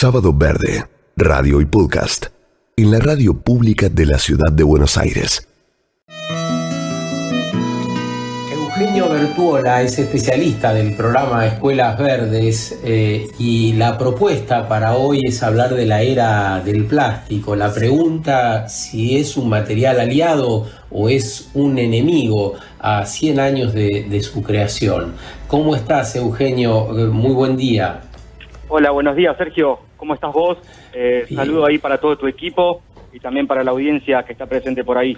Sábado Verde, radio y podcast, en la radio pública de la ciudad de Buenos Aires. Eugenio Bertuola es especialista del programa Escuelas Verdes y la propuesta para hoy es hablar de la era del plástico. La pregunta si es un material aliado o es un enemigo a 100 años de su creación. ¿Cómo estás, Eugenio? Muy buen día. Hola, buenos días, Sergio. ¿Cómo estás vos? Saludo ahí para todo tu equipo y también para la audiencia que está presente por ahí.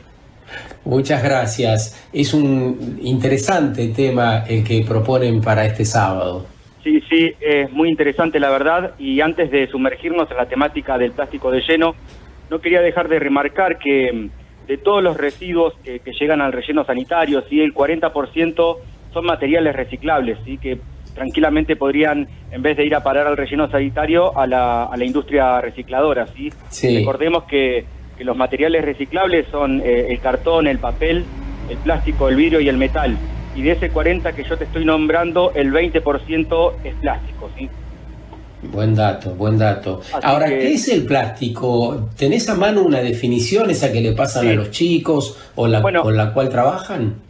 Muchas gracias. Es un interesante tema el que proponen para este sábado. Sí, es muy interesante la verdad, y antes de sumergirnos en la temática del plástico de lleno, no quería dejar de remarcar que de todos los residuos que llegan al relleno sanitario, ¿sí? El 40% son materiales reciclables, ¿sí? Que tranquilamente podrían, en vez de ir a parar al relleno sanitario, a la industria recicladora, ¿sí? Sí. Recordemos que los materiales reciclables son el cartón, el papel, el plástico, el vidrio y el metal. Y de ese 40% que yo te estoy nombrando, el 20% es plástico, ¿sí? Buen dato, buen dato. Así Ahora, que, ¿qué es el plástico? ¿Tenés a mano una definición, esa que le pasan a los chicos o con la cual trabajan?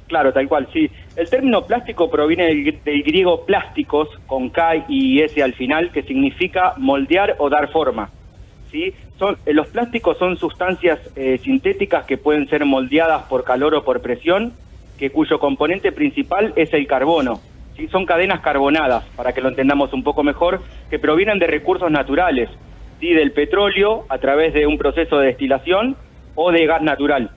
Claro, tal cual, sí. El término plástico proviene del griego plásticos, con K y S al final, que significa moldear o dar forma, ¿sí? Los plásticos son sustancias sintéticas que pueden ser moldeadas por calor o por presión, cuyo componente principal es el carbono, ¿sí? Son cadenas carbonadas, para que lo entendamos un poco mejor, que provienen de recursos naturales, ¿sí? Del petróleo a través de un proceso de destilación o de gas natural.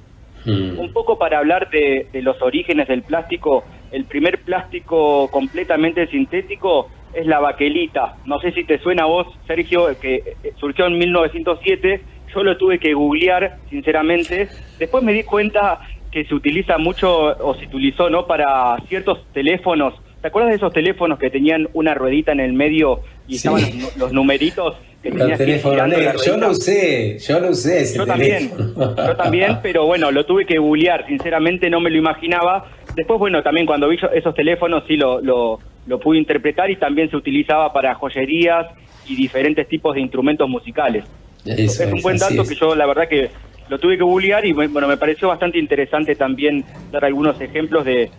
Un poco para hablar de los orígenes del plástico, el primer plástico completamente sintético es la baquelita. No sé si te suena a vos, Sergio, que surgió en 1907, yo lo tuve que googlear, sinceramente. Después me di cuenta que se utiliza mucho, o se utilizó, ¿no?, para ciertos teléfonos. ¿Te acuerdas de esos teléfonos que tenían una ruedita en el medio y estaban los numeritos? Los teléfonos negros. Yo lo usé ese teléfono. Yo también, pero bueno, lo tuve que googlear, sinceramente no me lo imaginaba. Después, bueno, también cuando vi esos teléfonos sí lo pude interpretar, y también se utilizaba para joyerías y diferentes tipos de instrumentos musicales. Es un buen dato que yo la verdad que lo tuve que googlear, y bueno, me pareció bastante interesante también dar algunos ejemplos de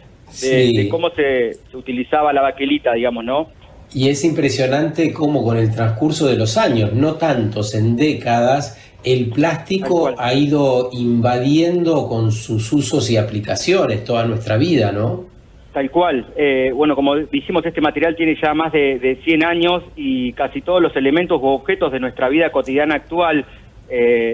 cómo se utilizaba la baquelita, digamos, ¿no? Y es impresionante cómo con el transcurso de los años, no tantos, en décadas, el plástico ha ido invadiendo con sus usos y aplicaciones toda nuestra vida, ¿no? Tal cual. Bueno, como dijimos, este material tiene ya más de 100 años y casi todos los elementos u objetos de nuestra vida cotidiana actual,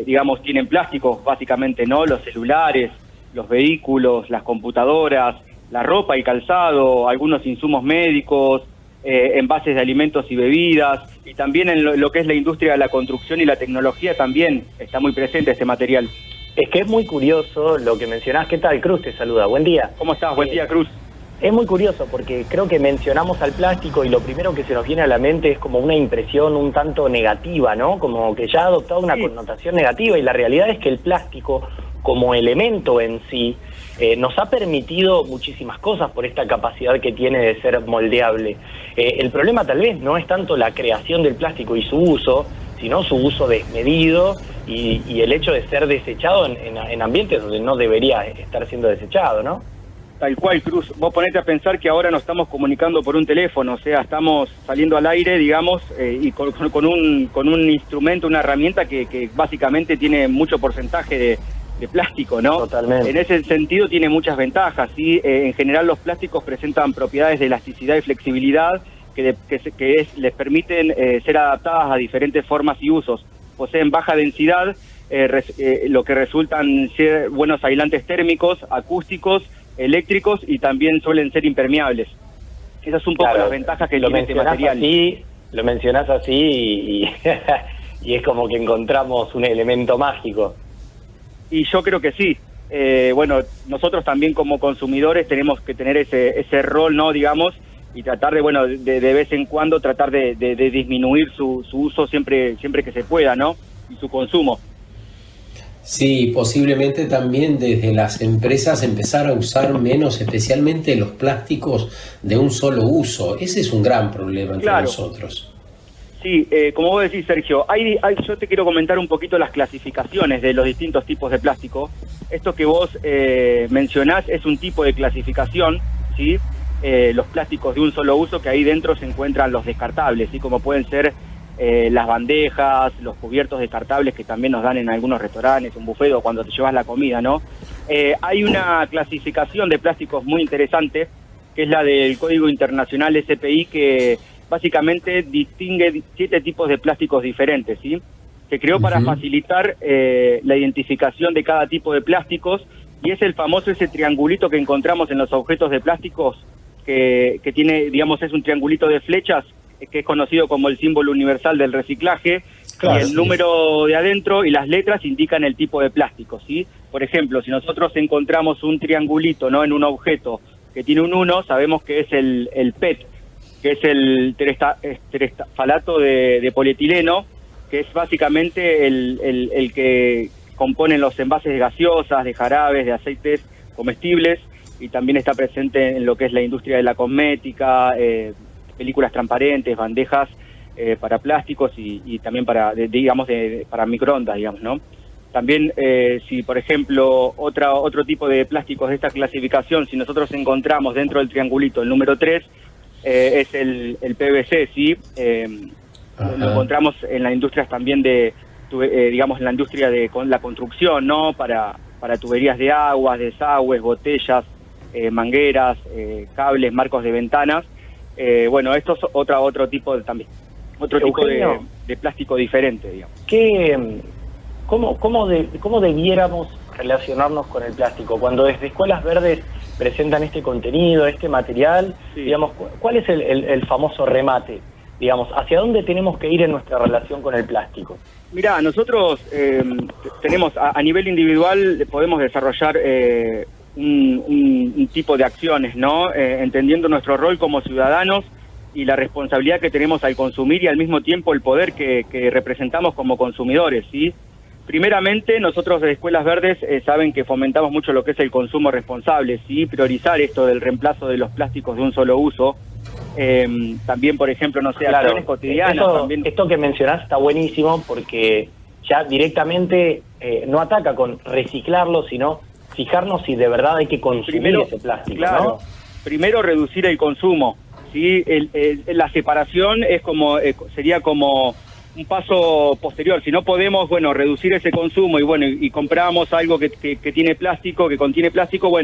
digamos, tienen plástico, básicamente, ¿no? Los celulares, los vehículos, las computadoras, la ropa y calzado, algunos insumos médicos, envases de alimentos y bebidas, y también en lo que es la industria de la construcción y la tecnología también está muy presente este material. Es que es muy curioso lo que mencionás. ¿Qué tal, Cruz? Te saluda. Buen día. ¿Cómo estás? Buen día, Cruz. Es muy curioso porque creo que mencionamos al plástico y lo primero que se nos viene a la mente es como una impresión un tanto negativa, ¿no? Como que ya ha adoptado una connotación negativa, y la realidad es que el plástico como elemento en sí nos ha permitido muchísimas cosas por esta capacidad que tiene de ser moldeable. El problema tal vez no es tanto la creación del plástico y su uso, sino su uso desmedido y el hecho de ser desechado en ambientes donde no debería estar siendo desechado, ¿no? Tal cual, Cruz. Vos ponete a pensar que ahora nos estamos comunicando por un teléfono, o sea, estamos saliendo al aire, digamos, y con un instrumento, una herramienta que básicamente tiene mucho porcentaje de plástico, ¿no? Totalmente. En ese sentido tiene muchas ventajas, ¿sí? En general los plásticos presentan propiedades de elasticidad y flexibilidad que les permiten ser adaptadas a diferentes formas y usos. Poseen baja densidad, lo que resultan ser buenos aislantes térmicos, acústicos, eléctricos, y también suelen ser impermeables. Esas son un poco las ventajas que tiene este material. Lo mencionás así y es como que encontramos un elemento mágico. Y yo creo que sí. Bueno, nosotros también como consumidores tenemos que tener ese rol, ¿no?, digamos, y tratar de vez en cuando tratar de disminuir su uso siempre que se pueda, ¿no?, y su consumo. Sí, posiblemente también desde las empresas empezar a usar menos, especialmente los plásticos de un solo uso. Ese es un gran problema entre nosotros. Sí, como vos decís, Sergio, yo te quiero comentar un poquito las clasificaciones de los distintos tipos de plástico. Esto que vos mencionás es un tipo de clasificación, ¿sí? Los plásticos de un solo uso, que ahí dentro se encuentran los descartables, ¿sí? Como pueden ser las bandejas, los cubiertos descartables que también nos dan en algunos restaurantes, un buffet o cuando te llevas la comida, ¿no? Hay una clasificación de plásticos muy interesante, que es la del Código Internacional SPI, que básicamente distingue 7 tipos de plásticos diferentes, ¿sí? Se creó para facilitar la identificación de cada tipo de plásticos, y es el famoso ese triangulito que encontramos en los objetos de plásticos, que tiene, digamos, es un triangulito de flechas, que es conocido como el símbolo universal del reciclaje, claro, y el número de adentro y las letras indican el tipo de plástico, ¿sí? Por ejemplo, si nosotros encontramos un triangulito, ¿no?, en un objeto que tiene un 1, sabemos que es el PET, que es el terestalato de polietileno, que es básicamente el que componen los envases de gaseosas, de jarabes, de aceites comestibles, y también está presente en lo que es la industria de la cosmética, películas transparentes, bandejas para plásticos y también para microondas, digamos, ¿no? También, si por ejemplo otro tipo de plásticos de esta clasificación, si nosotros encontramos dentro del triangulito el número 3, es el PVC, ¿sí? Lo encontramos en las industrias también en la industria de la construcción, ¿no? Para tuberías de aguas, desagües, botellas, mangueras, cables, marcos de ventanas. Bueno, esto es otro tipo de plástico diferente, digamos. ¿Cómo debiéramos relacionarnos con el plástico? Cuando desde Escuelas Verdes presentan este contenido, este material, sí, digamos, ¿cuál es el famoso remate? Digamos, ¿hacia dónde tenemos que ir en nuestra relación con el plástico? Mirá, nosotros tenemos, a nivel individual, podemos desarrollar un tipo de acciones, ¿no? Entendiendo nuestro rol como ciudadanos y la responsabilidad que tenemos al consumir y al mismo tiempo el poder que representamos como consumidores, ¿sí? Primeramente, nosotros de Escuelas Verdes saben que fomentamos mucho lo que es el consumo responsable, ¿sí? Priorizar esto del reemplazo de los plásticos de un solo uso. También, por ejemplo, no sé, acciones cotidianas. Esto que mencionás está buenísimo porque ya directamente no ataca con reciclarlo, sino fijarnos si de verdad hay que consumir ese plástico, claro, ¿no? Primero, reducir el consumo, ¿sí? La separación sería como un paso posterior. Si no podemos, reducir ese consumo y compramos algo que tiene plástico, que contiene plástico,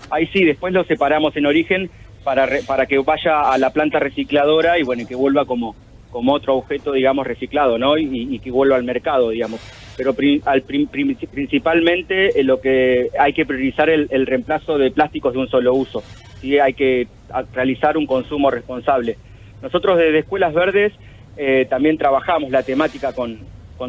ahí sí, después lo separamos en origen para que vaya a la planta recicladora y que vuelva como otro objeto, digamos, reciclado, ¿no? Y que vuelva al mercado, digamos. Pero principalmente lo que hay que priorizar el reemplazo de plásticos de un solo uso, ¿sí? Hay que realizar un consumo responsable. Nosotros desde Escuelas Verdes también trabajamos la temática con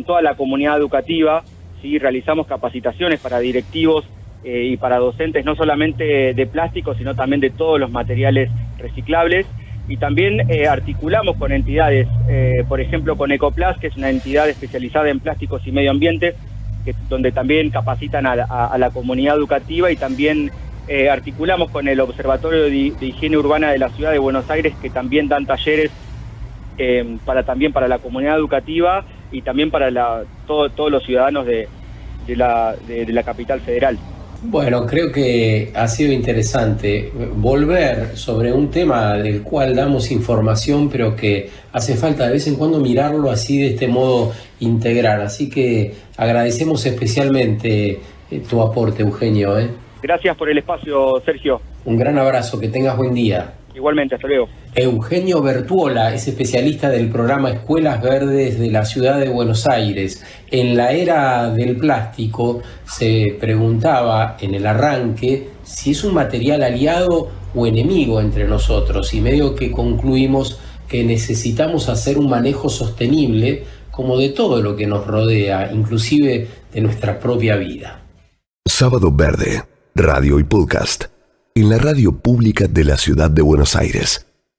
toda la comunidad educativa, ¿sí? Realizamos capacitaciones para directivos y para docentes, no solamente de plástico, sino también de todos los materiales reciclables. Y también articulamos con entidades, por ejemplo con Ecoplas, que es una entidad especializada en plásticos y medio ambiente, donde también capacitan a la comunidad educativa, y también articulamos con el Observatorio de Higiene Urbana de la Ciudad de Buenos Aires, que también dan talleres para la comunidad educativa y también para todos los ciudadanos de la capital federal. Bueno, creo que ha sido interesante volver sobre un tema del cual damos información, pero que hace falta de vez en cuando mirarlo así, de este modo integral. Así que agradecemos especialmente tu aporte, Eugenio. Gracias por el espacio, Sergio. Un gran abrazo, que tengas buen día. Igualmente, hasta luego. Eugenio Bertuola es especialista del programa Escuelas Verdes de la Ciudad de Buenos Aires. En la era del plástico se preguntaba en el arranque si es un material aliado o enemigo entre nosotros, y medio que concluimos que necesitamos hacer un manejo sostenible como de todo lo que nos rodea, inclusive de nuestra propia vida. Sábado Verde, radio y podcast, en la radio pública de la Ciudad de Buenos Aires.